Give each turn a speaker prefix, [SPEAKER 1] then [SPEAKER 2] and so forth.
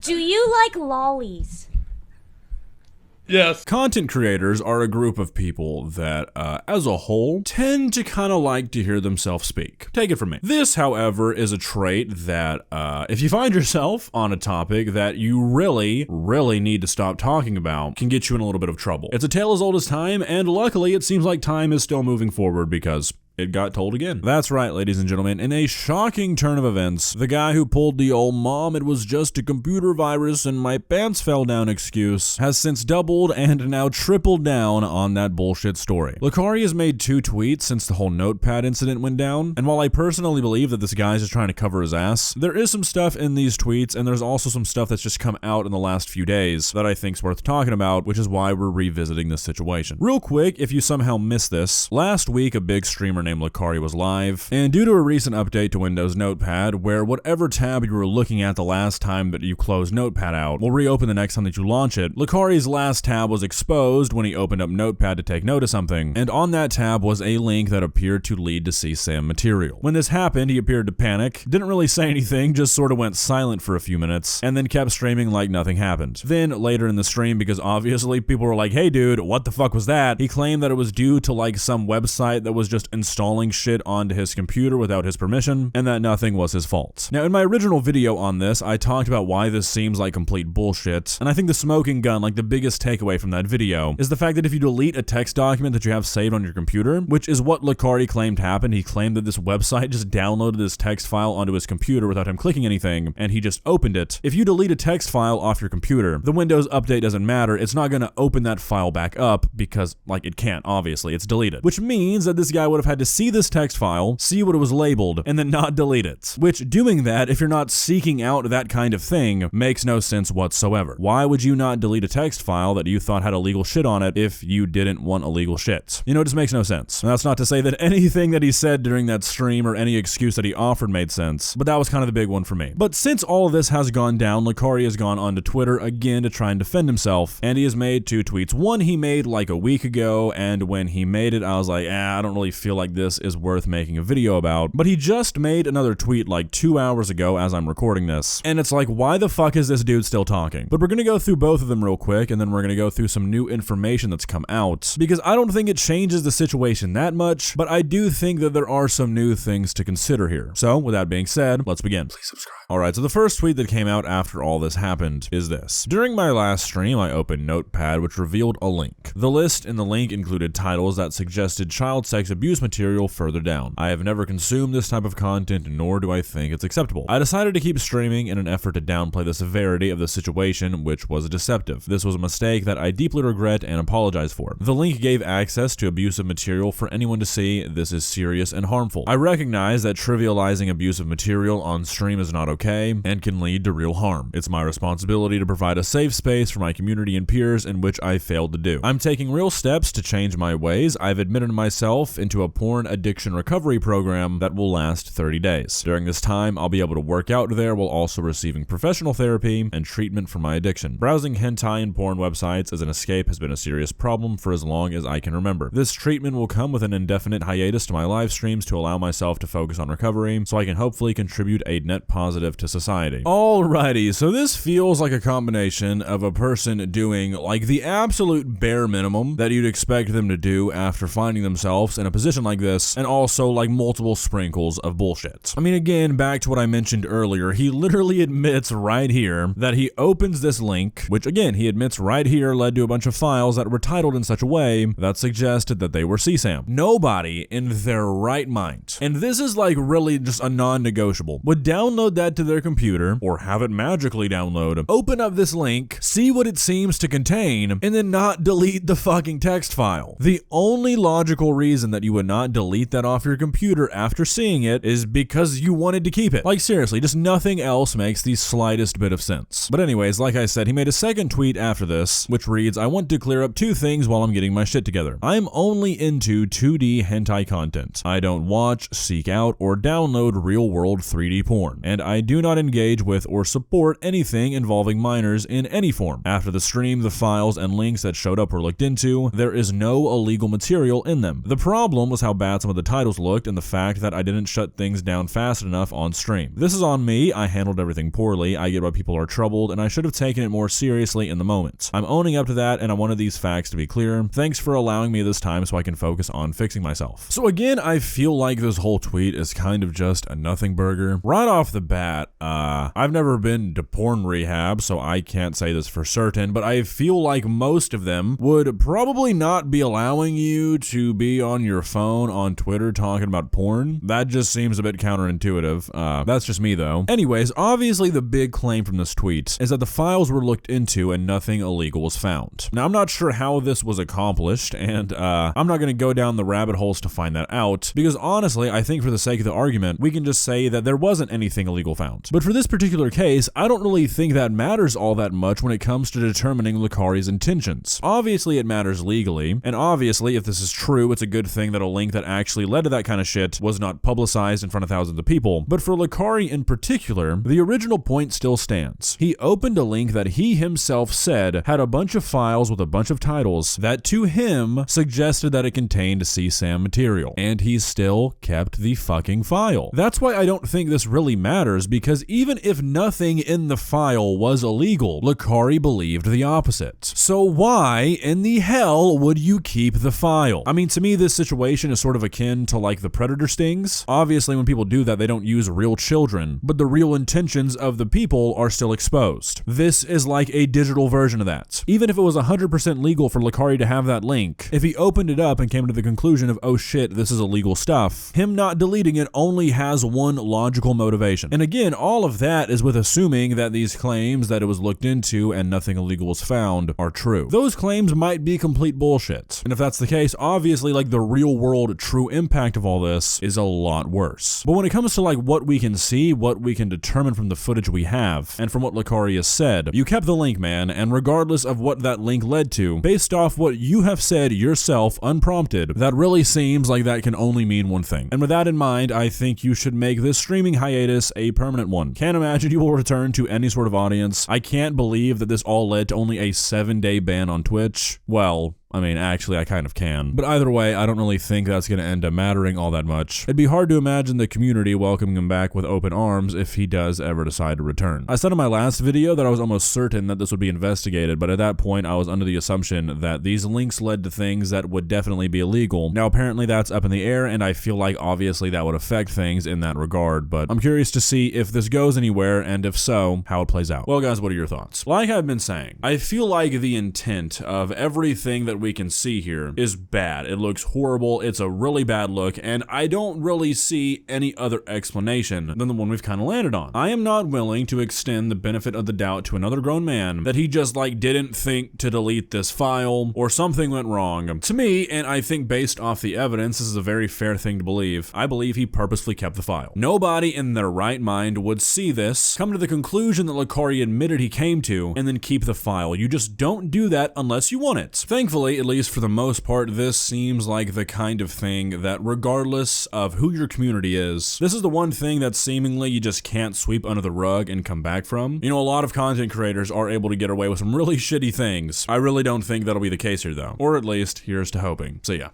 [SPEAKER 1] Do you like lollies?
[SPEAKER 2] Yes. Content creators are a group of people that, as a whole, tend to kind of like to hear themselves speak. Take it from me. This, however, is a trait that, if you find yourself on a topic that you really need to stop talking about, can get you in a little bit of trouble. It's a tale as old as time, and luckily it seems like time is still moving forward because it got told again. That's right, ladies and gentlemen. In a shocking turn of events, the guy who pulled the old "mom, it was just a computer virus and my pants fell down" excuse has since doubled and now tripled down on that bullshit story. Lacari has made 2 tweets since the whole notepad incident went down, and while I personally believe that this guy's just trying to cover his ass, there is some stuff in these tweets and there's also some stuff that's just come out in the last few days that I think's worth talking about, which is why we're revisiting this situation. Real quick, if you somehow missed this, last week a big streamer named Lacari was live, and due to a recent update to Windows Notepad, where whatever tab you were looking at the last time that you closed Notepad out will reopen the next time that you launch it, Lacari's last tab was exposed when he opened up Notepad to take note of something, and on that tab was a link that appeared to lead to CSAM material. When this happened, he appeared to panic, didn't really say anything, just sort of went silent for a few minutes, and then kept streaming like nothing happened. Then, later in the stream, because obviously people were like, "Hey dude, what the fuck was that?" he claimed that it was due to like some website that was just installing shit onto his computer without his permission, and that nothing was his fault. Now, in my original video on this, I talked about why this seems like complete bullshit, and I think the smoking gun, like the biggest takeaway from that video, is the fact that if you delete a text document that you have saved on your computer, which is what Lacari claimed happened, he claimed that this website just downloaded this text file onto his computer without him clicking anything, and he just opened it. If you delete a text file off your computer, the Windows update doesn't matter, it's not gonna open that file back up because, like, it can't, obviously, it's deleted. Which means that this guy would have had to see this text file, see what it was labeled, and then not delete it. Which, doing that, if you're not seeking out that kind of thing, makes no sense whatsoever. Why would you not delete a text file that you thought had illegal shit on it if you didn't want illegal shit? You know, it just makes no sense. And that's not to say that anything that he said during that stream or any excuse that he offered made sense, but that was kind of the big one for me. But since all of this has gone down, Lacari has gone onto Twitter again to try and defend himself, and he has made 2 tweets. One he made like a week ago, and when he made it, I was like, I don't really feel like this is worth making a video about, but he just made another tweet like 2 hours ago as I'm recording this, and it's like, why the fuck is this dude still talking? But we're gonna go through both of them real quick, and then we're gonna go through some new information that's come out, because I don't think it changes the situation that much, but I do think that there are some new things to consider here. So, with that being said, let's begin. Please subscribe. Alright, so the first tweet that came out after all this happened is this. During my last stream, I opened Notepad, which revealed a link. The list in the link included titles that suggested child sex abuse material further down. I have never consumed this type of content, nor do I think it's acceptable. I decided to keep streaming in an effort to downplay the severity of the situation, which was deceptive. This was a mistake that I deeply regret and apologize for. The link gave access to abusive material for anyone to see. This is serious and harmful. I recognize that trivializing abusive material on stream is not okay and can lead to real harm. It's my responsibility to provide a safe space for my community and peers, in which I failed to do. I'm taking real steps to change my ways. I've admitted myself into a porn addiction recovery program that will last 30 days. During this time, I'll be able to work out there while also receiving professional therapy and treatment for my addiction. Browsing hentai and porn websites as an escape has been a serious problem for as long as I can remember. This treatment will come with an indefinite hiatus to my live streams to allow myself to focus on recovery, so I can hopefully contribute a net positive to society. Alrighty, so this feels like a combination of a person doing like the absolute bare minimum that you'd expect them to do after finding themselves in a position like this, and also like multiple sprinkles of bullshit. I mean, again, back to what I mentioned earlier, he literally admits right here that he opens this link, which again, he admits right here led to a bunch of files that were titled in such a way that suggested that they were CSAM. Nobody in their right mind, and this is like really just a non-negotiable, would download that to their computer or have it magically download, open up this link, see what it seems to contain, and then not delete the fucking text file. The only logical reason that you would not delete that off your computer after seeing it is because you wanted to keep it. Like seriously, just nothing else makes the slightest bit of sense. But anyways, like I said, he made a second tweet after this, which reads, I want to clear up 2 things while I'm getting my shit together. I'm only into 2D hentai content. I don't watch, seek out, or download real-world 3D porn, and I do not engage with or support anything involving minors in any form. After the stream, the files and links that showed up were looked into. There is no illegal material in them. The problem was how bad some of the titles looked and the fact that I didn't shut things down fast enough on stream. This is on me, I handled everything poorly, I get why people are troubled, and I should have taken it more seriously in the moment. I'm owning up to that, and I wanted these facts to be clear. Thanks for allowing me this time so I can focus on fixing myself. So again, I feel like this whole tweet is kind of just a nothing burger. Right off the bat, I've never been to porn rehab, so I can't say this for certain, but I feel like most of them would probably not be allowing you to be on your phone on Twitter talking about porn. That just seems a bit counterintuitive. That's just me though. Anyways, obviously the big claim from this tweet is that the files were looked into and nothing illegal was found. Now I'm not sure how this was accomplished, and I'm not gonna go down the rabbit holes to find that out, because honestly, I think for the sake of the argument, we can just say that there wasn't anything illegal found. But for this particular case, I don't really think that matters all that much when it comes to determining Lacari's intentions. Obviously it matters legally, and obviously if this is true, it's a good thing that a link that actually led to that kind of shit was not publicized in front of thousands of people. But for Lacari in particular, the original point still stands. He opened a link that he himself said had a bunch of files with a bunch of titles that to him suggested that it contained CSAM material, and he still kept the fucking file. That's why I don't think this really matters, because even if nothing in the file was illegal, Lacari believed the opposite. So why in the hell would you keep the file? I mean, to me, this situation is sort of akin to like the predator stings. Obviously, when people do that, they don't use real children, but the real intentions of the people are still exposed. This is like a digital version of that. Even if it was 100% legal for Lacari to have that link, if he opened it up and came to the conclusion of, oh shit, this is illegal stuff, him not deleting it only has one logical motivation. And again, all of that is with assuming that these claims that it was looked into and nothing illegal was found are true. Those claims might be complete bullshit. And if that's the case, obviously like the real world true impact of all this is a lot worse. But when it comes to like what we can see, what we can determine from the footage we have, and from what Lacari has said, you kept the link, man, and regardless of what that link led to, based off what you have said yourself unprompted, that really seems like that can only mean one thing. And with that in mind, I think you should make this streaming hiatus a permanent one. Can't imagine you will return to any sort of audience. I can't believe that this all led to only a 7-day ban on Twitch. Well, I mean, actually, I kind of can. But either way, I don't really think that's going to end up mattering all that much. It'd be hard to imagine the community welcoming him back with open arms if he does ever decide to return. I said in my last video that I was almost certain that this would be investigated, but at that point, I was under the assumption that these links led to things that would definitely be illegal. Now, apparently that's up in the air, and I feel like obviously that would affect things in that regard, but I'm curious to see if this goes anywhere, and if so, how it plays out. Well, guys, what are your thoughts? Like I've been saying, I feel like the intent of everything that we can see here is bad. It looks horrible. It's a really bad look, and I don't really see any other explanation than the one we've kind of landed on. I am not willing to extend the benefit of the doubt to another grown man that he just like didn't think to delete this file or something went wrong. To me, and I think based off the evidence, this is a very fair thing to believe. I believe he purposefully kept the file. Nobody in their right mind would see this, come to the conclusion that Lacari admitted he came to, and then keep the file. You just don't do that unless you want it. Thankfully, at least for the most part, this seems like the kind of thing that regardless of who your community is, this is the one thing that seemingly you just can't sweep under the rug and come back from. You know, a lot of content creators are able to get away with some really shitty things. I really don't think that'll be the case here though. Or at least, here's to hoping. So yeah.